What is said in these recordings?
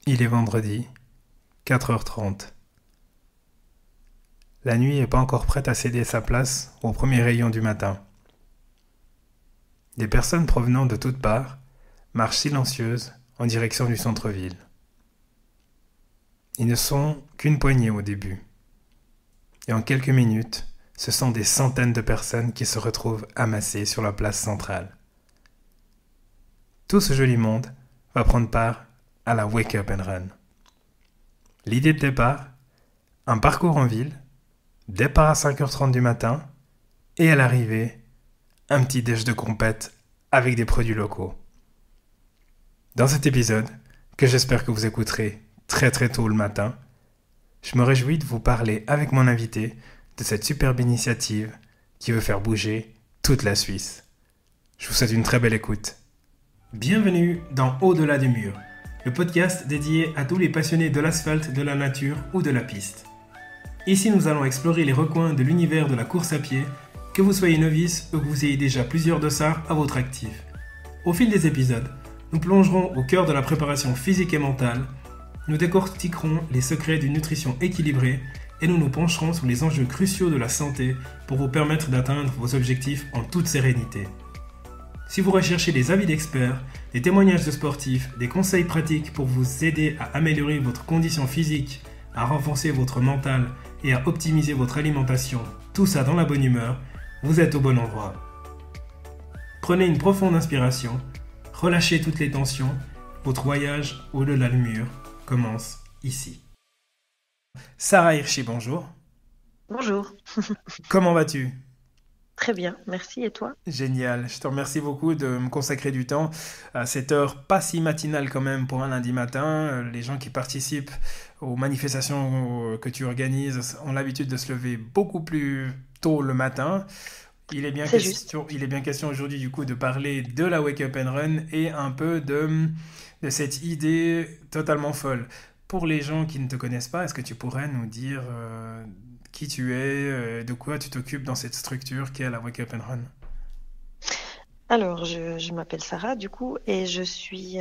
Il est vendredi, 4h30. La nuit n'est pas encore prête à céder sa place aux premiers rayons du matin. Des personnes provenant de toutes parts marchent silencieuses en direction du centre-ville. Ils ne sont qu'une poignée au début. Et en quelques minutes, ce sont des centaines de personnes qui se retrouvent amassées sur la place centrale. Tout ce joli monde va prendre part à la Wake Up and Run. L'idée de départ, un parcours en ville, départ à 5h30 du matin, et à l'arrivée, un petit déj de compète avec des produits locaux. Dans cet épisode, que j'espère que vous écouterez très très tôt le matin, je me réjouis de vous parler avec mon invité de cette superbe initiative qui veut faire bouger toute la Suisse. Je vous souhaite une très belle écoute. Bienvenue dans Au-delà des murs, le podcast dédié à tous les passionnés de l'asphalte, de la nature ou de la piste. Ici, nous allons explorer les recoins de l'univers de la course à pied, que vous soyez novice ou que vous ayez déjà plusieurs dossards à votre actif. Au fil des épisodes, nous plongerons au cœur de la préparation physique et mentale, nous décortiquerons les secrets d'une nutrition équilibrée et nous nous pencherons sur les enjeux cruciaux de la santé pour vous permettre d'atteindre vos objectifs en toute sérénité. Si vous recherchez des avis d'experts, des témoignages de sportifs, des conseils pratiques pour vous aider à améliorer votre condition physique, à renforcer votre mental et à optimiser votre alimentation, tout ça dans la bonne humeur, vous êtes au bon endroit. Prenez une profonde inspiration, relâchez toutes les tensions, votre voyage au-delà du mur commence ici. Sarah Hirschi, bonjour. Bonjour, Comment vas-tu? très bien, merci et toi? Génial, je te remercie beaucoup de me consacrer du temps à cette heure pas si matinale quand même pour un lundi matin. Les gens qui participent aux manifestations que tu organises ont l'habitude de se lever beaucoup plus tôt le matin. C'est juste. Il est bien question aujourd'hui du coup de parler de la Wake Up and Run et un peu de cette idée totalement folle. Pour les gens qui ne te connaissent pas, est-ce que tu pourrais nous dire qui tu es, de quoi tu t'occupes dans cette structure qu'est la Wake Up and Run? Alors, je m'appelle Sarah du coup et je suis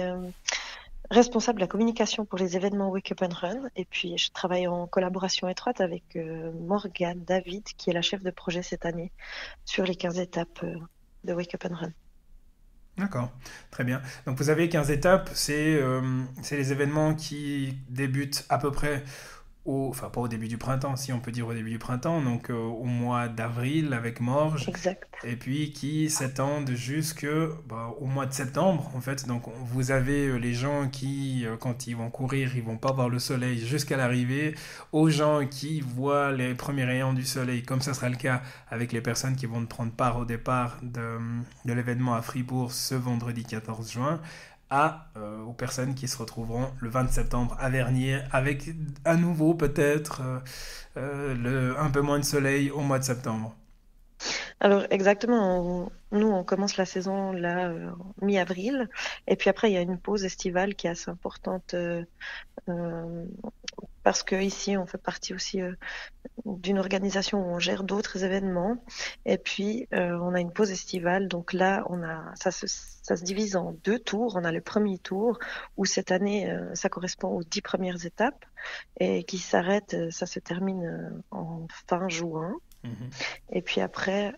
responsable de la communication pour les événements Wake Up and Run et puis je travaille en collaboration étroite avec Morgane David qui est la chef de projet cette année sur les 15 étapes de Wake Up and Run. D'accord, très bien. Donc vous avez 15 étapes, c'est les événements qui débutent à peu près enfin pas au début du printemps, si on peut dire au début du printemps, donc au mois d'avril avec Morges, Exact. et puis qui s'étendent au mois de septembre en fait. Donc vous avez les gens qui, quand ils vont courir, ils vont pas voir le soleil jusqu'à l'arrivée, aux gens qui voient les premiers rayons du soleil, comme ça sera le cas avec les personnes qui vont prendre part au départ de l'événement à Fribourg ce vendredi 14 juin aux personnes qui se retrouveront le 20 septembre à Vernier avec à nouveau peut-être un peu moins de soleil au mois de septembre. Alors exactement, nous on commence la saison là mi-avril et puis après il y a une pause estivale qui est assez importante euh, parce que ici on fait partie aussi d'une organisation où on gère d'autres événements. Et puis, on a une pause estivale. Donc là, ça se divise en deux tours. On a le premier tour où cette année, ça correspond aux 10 premières étapes et qui s'arrête, ça se termine en fin juin. Mhm. Et puis après,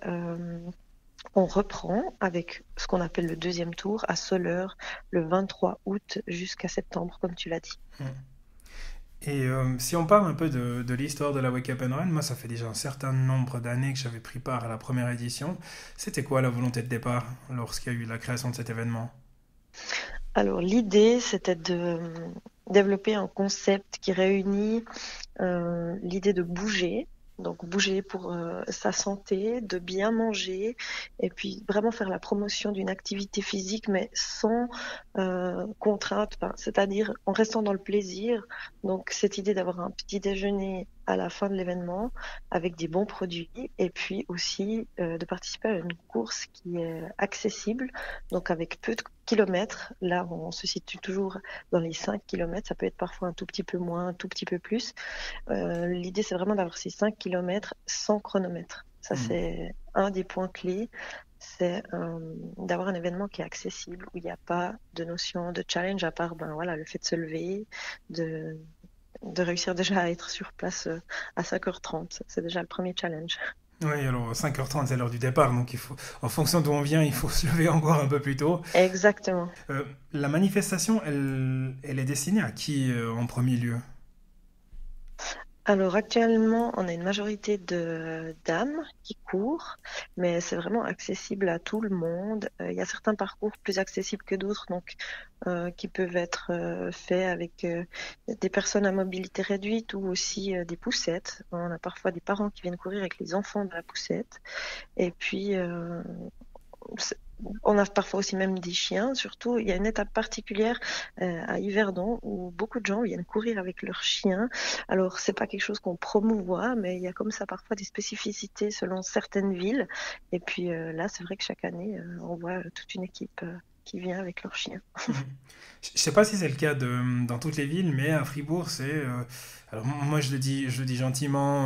on reprend avec ce qu'on appelle le deuxième tour à Soleure le 23 août jusqu'à septembre, comme tu l'as dit. Mhm. Et si on parle un peu de l'histoire de la Wake Up and Run, moi ça fait déjà un certain nombre d'années que j'avais pris part à la première édition. C'était quoi la volonté de départ lorsqu'il y a eu la création de cet événement? Alors, l'idée, c'était de développer un concept qui réunit l'idée de bouger, donc bouger pour sa santé, de bien manger, et puis vraiment faire la promotion d'une activité physique, mais sans contrainte, enfin, c'est-à-dire en restant dans le plaisir. Donc, cette idée d'avoir un petit déjeuner à la fin de l'événement avec des bons produits, et puis aussi de participer à une course qui est accessible, donc avec peu de kilomètres. Là, on se situe toujours dans les 5 kilomètres. Ça peut être parfois un tout petit peu moins, un tout petit peu plus. L'idée, c'est vraiment d'avoir ces 5 kilomètres sans chronomètre. Ça, Mhm. c'est un des points clés, c'est d'avoir un événement qui est accessible, où il n'y a pas de notion de challenge à part ben, voilà, le fait de se lever, de, de réussir déjà à être sur place à 5h30. C'est déjà le premier challenge. Oui, alors 5h30, c'est l'heure du départ, donc en fonction d'où on vient, il faut se lever encore un peu plus tôt. Exactement. La manifestation, elle est destinée à qui en premier lieu? Alors actuellement, on a une majorité de dames qui courent, mais c'est vraiment accessible à tout le monde. Il y a certains parcours plus accessibles que d'autres, donc qui peuvent être faits avec des personnes à mobilité réduite ou aussi des poussettes. On a parfois des parents qui viennent courir avec les enfants de la poussette. Et puis c'est- on a parfois aussi même des chiens. Surtout, il y a une étape particulière à Yverdon où beaucoup de gens viennent courir avec leurs chiens. Alors, c'est pas quelque chose qu'on promouvoit, mais il y a comme ça parfois des spécificités selon certaines villes. Et puis là, c'est vrai que chaque année, on voit toute une équipe qui vient avec leurs chiens. Mhm. Je ne sais pas si c'est le cas dans toutes les villes, mais à Fribourg, c'est. Alors moi, je le dis gentiment.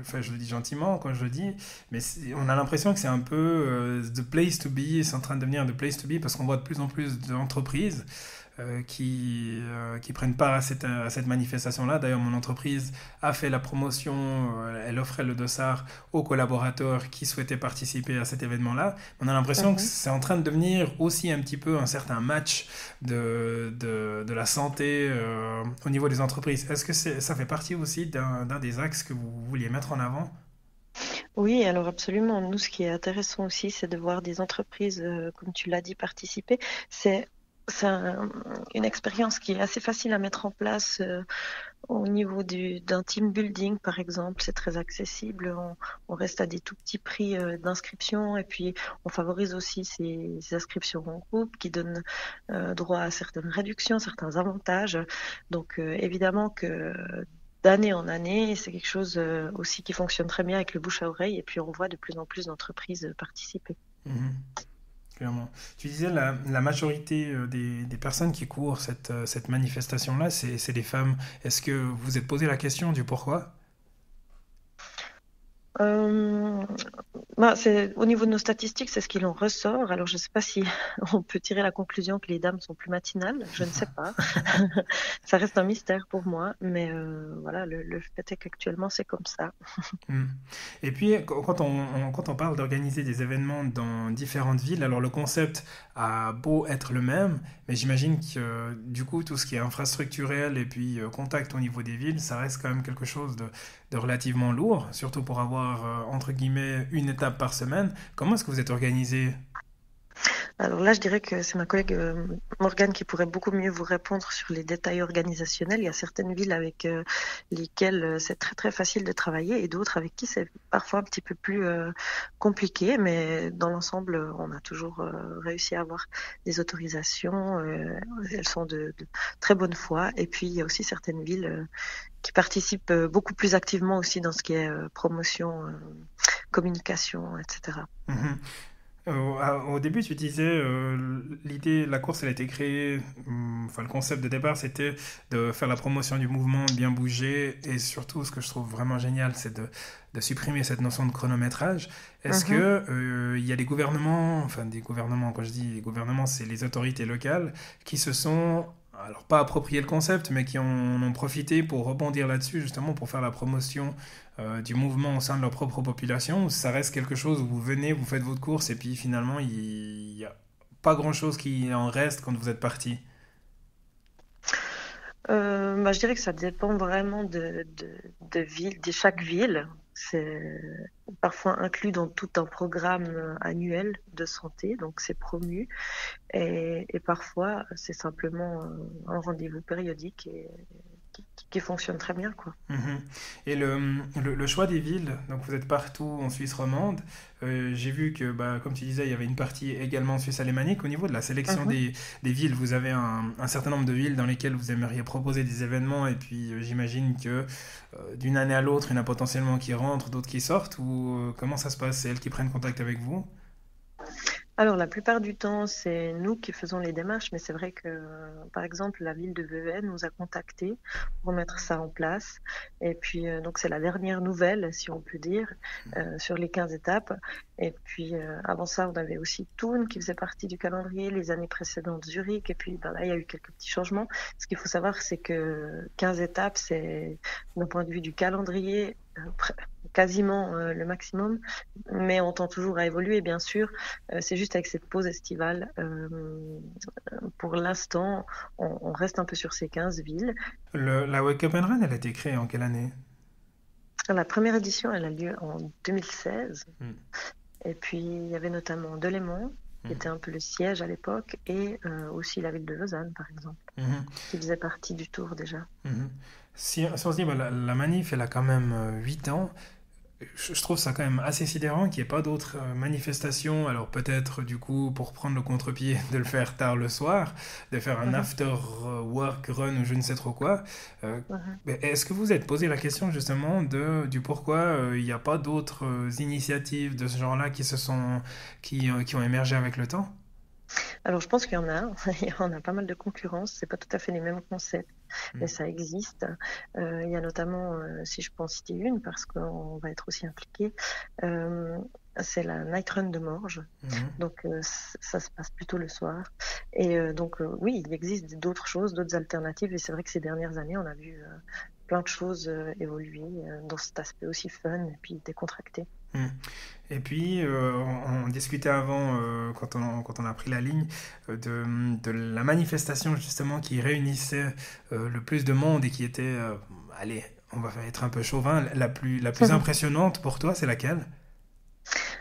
Enfin, je le dis gentiment quand je le dis, mais on a l'impression que c'est un peu the place to be. C'est en train de devenir the place to be parce qu'on voit de plus en plus d'entreprises qui prennent part à cette manifestation-là. D'ailleurs, mon entreprise a fait la promotion, elle offrait le dossard aux collaborateurs qui souhaitaient participer à cet événement-là. On a l'impression que Mhm. c'est en train de devenir aussi un petit peu un certain match de la santé au niveau des entreprises. Est-ce que ça fait partie aussi d'un des axes que vous vouliez mettre en avant? Oui, alors absolument. Nous, ce qui est intéressant aussi, c'est de voir des entreprises, comme tu l'as dit, participer. C'est c'est une expérience qui est assez facile à mettre en place au niveau d'un team building, par exemple. C'est très accessible. On reste à des tout petits prix d'inscription et puis on favorise aussi ces inscriptions en groupe qui donnent droit à certaines réductions, certains avantages. Donc évidemment que d'année en année, c'est quelque chose aussi qui fonctionne très bien avec le bouche à oreille et puis on voit de plus en plus d'entreprises participer. Mhm, clairement. Tu disais la majorité des personnes qui courent cette manifestation-là, c'est des femmes. Est-ce que vous vous êtes posé la question du pourquoi? Euh, au niveau de nos statistiques, c'est ce qu'il en ressort. Alors, je ne sais pas si on peut tirer la conclusion que les dames sont plus matinales. Je ne sais pas. Ça reste un mystère pour moi. Mais voilà, le fait est qu'actuellement, c'est comme ça. Hmm. Et puis, quand on parle d'organiser des événements dans différentes villes, alors le concept a beau être le même, mais j'imagine que du coup, tout ce qui est infrastructurel et puis contact au niveau des villes, ça reste quand même quelque chose de relativement lourd, surtout pour avoir, entre guillemets, une étape par semaine. Comment est-ce que vous êtes organisé? Alors là, je dirais que c'est ma collègue Morgane qui pourrait beaucoup mieux vous répondre sur les détails organisationnels. Il y a certaines villes avec lesquelles c'est très très facile de travailler et d'autres avec qui c'est parfois un petit peu plus compliqué. Mais dans l'ensemble, on a toujours réussi à avoir des autorisations. Elles sont de très bonne foi. Et puis, il y a aussi certaines villes qui participent beaucoup plus activement aussi dans ce qui est promotion, communication, etc. Mhm. Au début, tu disais, l'idée, la course, elle a été créée, enfin, le concept de départ, c'était de faire la promotion du mouvement, de bien bouger, et surtout, ce que je trouve vraiment génial, c'est de supprimer cette notion de chronométrage. Est-ce que, Mhm. il y a des gouvernements, enfin, des gouvernements, quand je dis les gouvernements, c'est les autorités locales, qui se sont, alors pas approprié le concept, mais qui en ont profité pour rebondir là-dessus, justement, pour faire la promotion du mouvement au sein de leur propre population, ou ça reste quelque chose où vous venez, vous faites votre course et puis finalement il n'y a pas grand-chose qui en reste quand vous êtes parti? Je dirais que ça dépend vraiment de ville, de chaque ville. C'est parfois inclus dans tout un programme annuel de santé, donc c'est promu. Et parfois, c'est simplement un rendez-vous périodique et qui fonctionne très bien, quoi. Mhm. Et le choix des villes, donc vous êtes partout en Suisse romande, j'ai vu que, bah, comme tu disais, il y avait une partie également en Suisse alémanique. Au niveau de la sélection Mhm. des villes, vous avez un certain nombre de villes dans lesquelles vous aimeriez proposer des événements, et puis j'imagine que d'une année à l'autre, il y en a potentiellement qui rentrent, d'autres qui sortent, ou comment ça se passe? C'est elles qui prennent contact avec vous? Alors, la plupart du temps, c'est nous qui faisons les démarches, mais c'est vrai que, par exemple, la ville de Vevey nous a contactés pour mettre ça en place. Et puis, donc, c'est la dernière nouvelle, si on peut dire, sur les 15 étapes. Et puis, avant ça, on avait aussi Thun qui faisait partie du calendrier, les années précédentes Zurich. Et puis, ben là, il y a eu quelques petits changements. Ce qu'il faut savoir, c'est que 15 étapes, c'est, d'un point de vue du calendrier, quasiment le maximum, mais on tend toujours à évoluer, bien sûr. C'est juste avec cette pause estivale, pour l'instant, on reste un peu sur ces 15 villes. La Wake Up and Run, elle a été créée en quelle année? La première édition, elle a lieu en 2016. Mm. Et puis, il y avait notamment Delémont, qui Mhm. était un peu le siège à l'époque, et aussi la ville de Lausanne, par exemple, Mhm. qui faisait partie du tour déjà. Mhm. Si on se dit, bah, la manif, elle a quand même 8 ans, je trouve ça quand même assez sidérant qu'il n'y ait pas d'autres manifestations. Alors peut-être du coup pour prendre le contre-pied de le faire tard le soir, de faire un Mhm, after work run ou je ne sais trop quoi. Euh, mhm. mais est-ce que vous êtes posé la question justement du pourquoi il n'y a pas d'autres initiatives de ce genre-là qui ont émergé avec le temps? Alors, je pense qu'il y en a. Il y en a pas mal de concurrence. C'est pas tout à fait les mêmes concepts, mais Mm. ça existe. Il y a notamment, si je peux en citer une, parce qu'on va être aussi impliqué, euh, c'est la Night Run de Morges. Mhm. Donc, ça se passe plutôt le soir. Et donc, oui, il existe d'autres choses, d'autres alternatives. Et c'est vrai que ces dernières années, on a vu plein de choses évoluer dans cet aspect aussi fun et puis décontracté. Mm. Et puis, on discutait avant, quand on a pris la ligne, de la manifestation justement qui réunissait le plus de monde et qui était, allez, on va être un peu chauvin, la plus impressionnante pour toi, c'est laquelle?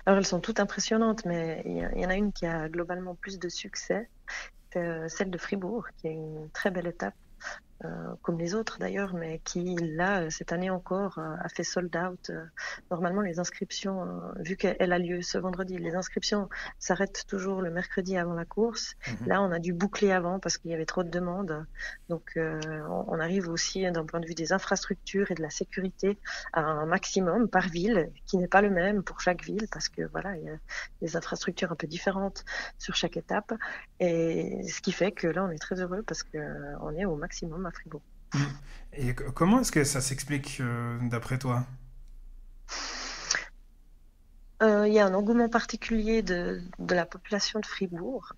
Alors, elles sont toutes impressionnantes, mais il y en a une qui a globalement plus de succès, c'est celle de Fribourg, qui est une très belle étape, comme les autres d'ailleurs, mais qui, là, cette année encore, a fait sold out. Normalement, les inscriptions, vu qu'elle a lieu ce vendredi, les inscriptions s'arrêtent toujours le mercredi avant la course. Mhm. Là, on a dû boucler avant parce qu'il y avait trop de demandes. Donc, on arrive aussi, d'un point de vue des infrastructures et de la sécurité, à un maximum par ville, qui n'est pas le même pour chaque ville, parce que voilà, il y a des infrastructures un peu différentes sur chaque étape. Et ce qui fait que là, on est très heureux parce qu'on est au maximum à Fribourg. Mm. Et comment est-ce que ça s'explique d'après toi? Il y a un engouement particulier de la population de Fribourg.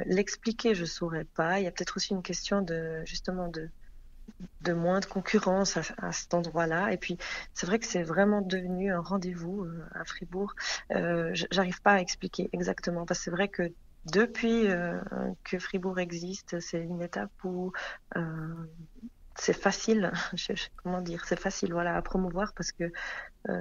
L'expliquer, je ne saurais pas. Il y a peut-être aussi une question justement de moins de concurrence à cet endroit-là. Et puis, c'est vrai que c'est vraiment devenu un rendez-vous à Fribourg. J'arrive pas à expliquer exactement parce que c'est vrai que depuis que Fribourg existe, c'est une étape où c'est facile, comment dire, c'est facile, voilà, à promouvoir parce que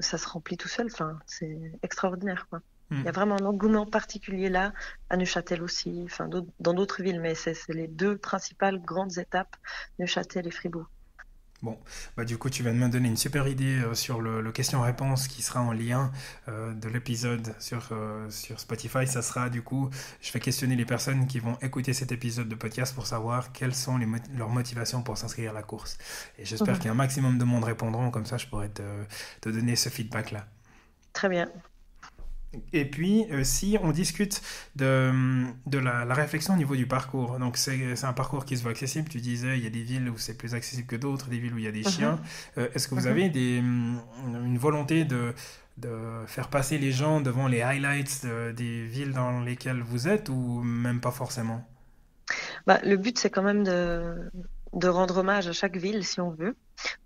ça se remplit tout seul. Enfin, c'est extraordinaire, quoi. Il y a Mm. vraiment un engouement particulier là, à Neuchâtel aussi, enfin, dans d'autres villes, mais c'est les deux principales grandes étapes, Neuchâtel et Fribourg. Bon, bah du coup, tu viens de me donner une super idée sur le question-réponse qui sera en lien de l'épisode sur Spotify. Ça sera du coup, je vais questionner les personnes qui vont écouter cet épisode de podcast pour savoir quelles sont leurs motivations pour s'inscrire à la course. Et j'espère Mhm. qu'un maximum de monde répondront, comme ça je pourrais te donner ce feedback-là. Très bien. Et puis, si on discute de la réflexion au niveau du parcours, donc c'est un parcours qui se voit accessible, tu disais, il y a des villes où c'est plus accessible que d'autres, des villes où il y a des chiens. Mhm. Est-ce que vous Mhm. avez une volonté de faire passer les gens devant les highlights des villes dans lesquelles vous êtes ou même pas forcément? Bah, le but, c'est quand même de rendre hommage à chaque ville, si on veut.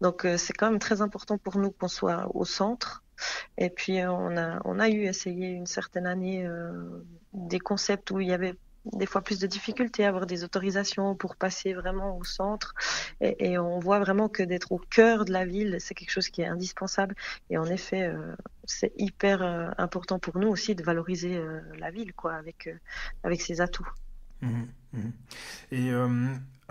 Donc, c'est quand même très important pour nous qu'on soit au centre. Et puis, on a eu essayé une certaine année des concepts où il y avait des fois plus de difficultés à avoir des autorisations pour passer vraiment au centre. Et on voit vraiment que d'être au cœur de la ville, c'est quelque chose qui est indispensable. Et en effet, c'est hyper important pour nous aussi de valoriser la ville, quoi, avec ses atouts. Mhm, mhm. Et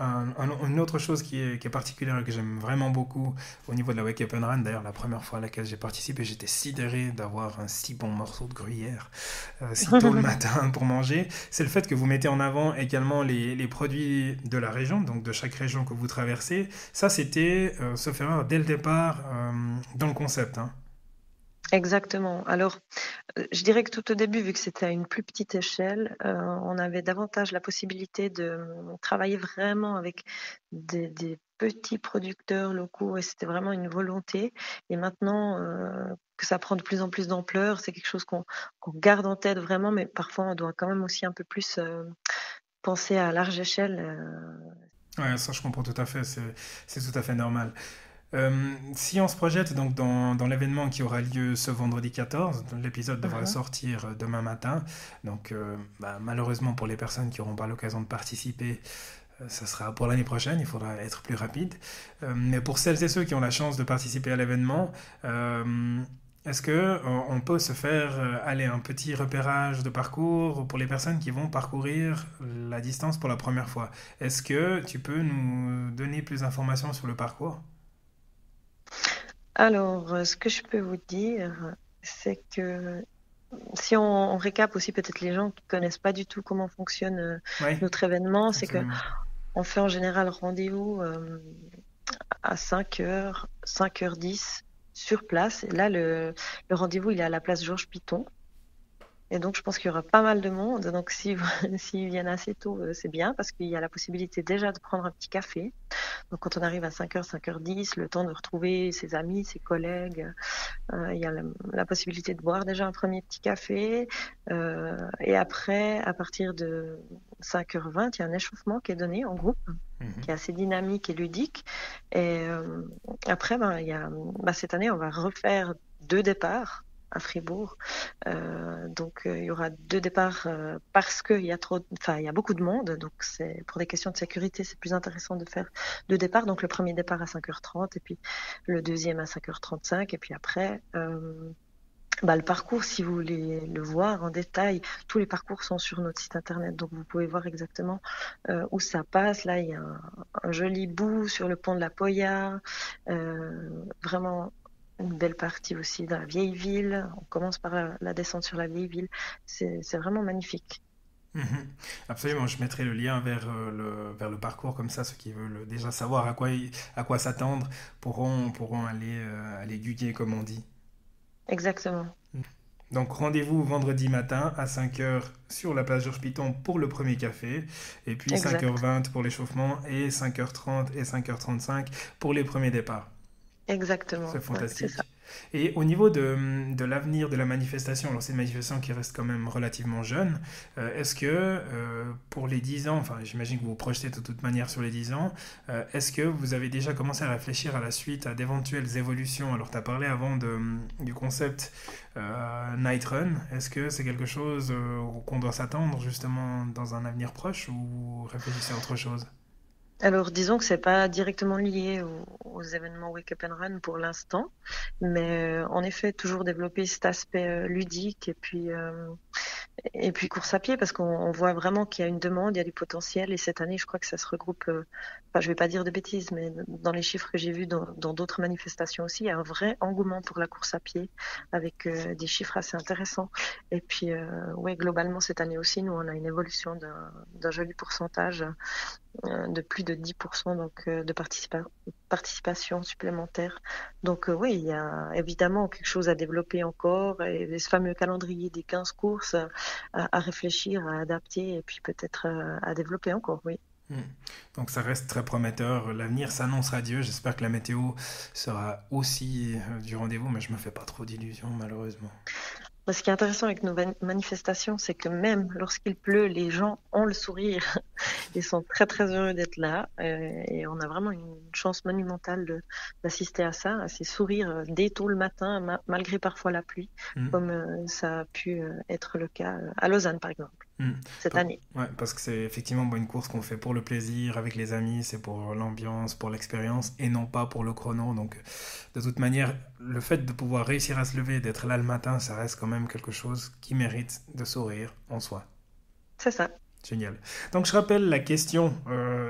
une autre chose qui est particulière et que j'aime vraiment beaucoup au niveau de la Wake Up and Run, d'ailleurs la première fois à laquelle j'ai participé, j'étais sidéré d'avoir un si bon morceau de gruyère si tôt le matin pour manger, c'est le fait que vous mettez en avant également les produits de la région, donc de chaque région que vous traversez. Ça, c'était, sauf erreur, dès le départ dans le concept. Hein. Exactement. Alors, je dirais que tout au début, vu que c'était à une plus petite échelle, on avait davantage la possibilité de travailler vraiment avec des petits producteurs locaux et c'était vraiment une volonté. Et maintenant, que ça prend de plus en plus d'ampleur, c'est quelque chose qu'on garde en tête vraiment, mais parfois on doit quand même aussi un peu plus penser à large échelle. Ouais, ça je comprends tout à fait, c'est tout à fait normal. Si on se projette donc dans l'événement qui aura lieu ce vendredi 14, l'épisode devrait Mhm. sortir demain matin. Donc malheureusement pour les personnes qui n'auront pas l'occasion de participer, ça sera pour l'année prochaine, il faudra être plus rapide. Mais pour celles et ceux qui ont la chance de participer à l'événement, est-ce que on peut se faire aller un petit repérage de parcours pour les personnes qui vont parcourir la distance pour la première fois? Est-ce que tu peux nous donner plus d'informations sur le parcours? Alors, ce que je peux vous dire, c'est que si on récap aussi peut-être les gens qui connaissent pas du tout comment fonctionne Oui, notre événement, c'est que absolument. on fait en général rendez-vous à 5h, 5h10 sur place. Et là, le rendez-vous, il est à la place Georges Piton. Et donc, je pense qu'il y aura pas mal de monde. Donc, si, s'ils viennent assez tôt, c'est bien parce qu'il y a la possibilité déjà de prendre un petit café. Donc, quand on arrive à 5h, 5h10, le temps de retrouver ses amis, ses collègues, il y a la possibilité de boire déjà un premier petit café. Et après, à partir de 5h20, il y a un échauffement qui est donné en groupe, qui est Mhm. assez dynamique et ludique. Et après, cette année, on va refaire 2 départs à Fribourg. Donc, il y aura 2 départs parce qu'il y a il y a beaucoup de monde. Donc, c'est pour des questions de sécurité, c'est plus intéressant de faire 2 départs. Donc, le premier départ à 5h30 et puis le deuxième à 5h35. Et puis après, le parcours, si vous voulez le voir en détail, tous les parcours sont sur notre site internet, donc vous pouvez voir exactement où ça passe. Là, il y a un joli bout sur le pont de la Poya, vraiment une belle partie aussi dans la vieille ville. On commence par la descente sur la vieille ville. C'est vraiment magnifique. Mhm. Absolument, je mettrai le lien vers le parcours, comme ça ceux qui veulent déjà savoir à quoi s'attendre pourront aller étudier comme on dit. Exactement. Donc rendez-vous vendredi matin à 5h sur la place Georges Piton pour le premier café, et puis Exact. 5h20 pour l'échauffement, et 5h30 et 5h35 pour les premiers départs. C'est Exactement. Ouais, c'est ça. fantastique. Et au niveau de l'avenir de la manifestation, alors c'est une manifestation qui reste quand même relativement jeune, est-ce que pour les 10 ans, enfin j'imagine que vous vous projetez de toute manière sur les 10 ans, est-ce que vous avez déjà commencé à réfléchir à la suite à d'éventuelles évolutions? Alors tu as parlé avant du concept Night Run, est-ce que c'est quelque chose qu'on doit s'attendre justement dans un avenir proche ou réfléchissez à autre chose? Alors, disons que c'est pas directement lié aux événements Wake Up and Run pour l'instant, mais en effet, toujours développer cet aspect ludique et puis course à pied parce qu'on voit vraiment qu'il y a une demande, il y a du potentiel et cette année, je crois que ça se regroupe, enfin, je vais pas dire de bêtises, mais dans les chiffres que j'ai vus dans d'autres manifestations aussi, il y a un vrai engouement pour la course à pied avec des chiffres assez intéressants. Et puis, ouais, globalement, cette année aussi, nous, on a une évolution d'un joli pourcentage de plus de 10% donc, de participation supplémentaire. Donc oui, il y a évidemment quelque chose à développer encore et ce fameux calendrier des 15 courses à réfléchir, à adapter et puis peut-être à développer encore, oui. Hmm. Donc ça reste très prometteur. L'avenir s'annonce radieux. J'espère que la météo sera aussi du rendez-vous, mais je me fais pas trop d'illusions malheureusement. Ce qui est intéressant avec nos manifestations, c'est que même lorsqu'il pleut, les gens ont le sourire. Ils sont très très heureux d'être là et on a vraiment une chance monumentale d'assister à ça, à ces sourires dès tôt le matin, malgré parfois la pluie, Hmm. comme ça a pu être le cas à Lausanne par exemple, Hmm. cette année. Ouais, parce que c'est effectivement une course qu'on fait pour le plaisir, avec les amis, c'est pour l'ambiance, pour l'expérience, et non pas pour le chrono. Donc, de toute manière, le fait de pouvoir réussir à se lever, d'être là le matin, ça reste quand même quelque chose qui mérite de sourire en soi. C'est ça. Génial. Donc je rappelle la question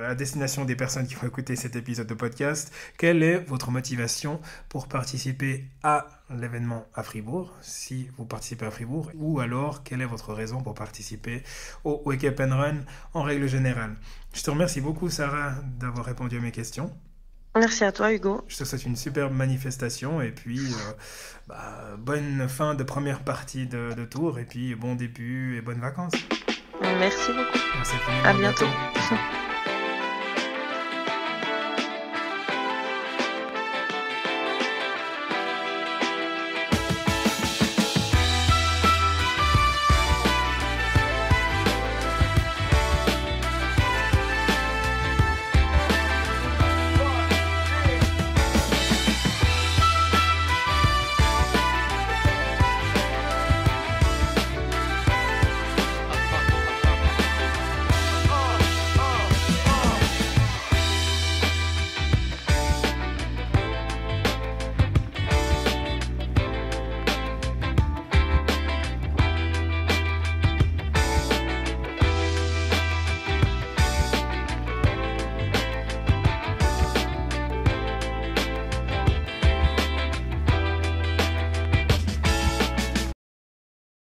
à destination des personnes qui vont écouter cet épisode de podcast. Quelle est votre motivation pour participer à l'événement à Fribourg, si vous participez à Fribourg, ou alors quelle est votre raison pour participer au Wake Up and Run en règle générale? Je te remercie beaucoup Sarah d'avoir répondu à mes questions. Merci à toi, Hugo. Je te souhaite une superbe manifestation et puis bonne fin de première partie de tour et puis bon début et bonnes vacances. Merci beaucoup. Merci À infiniment, à bientôt. bientôt.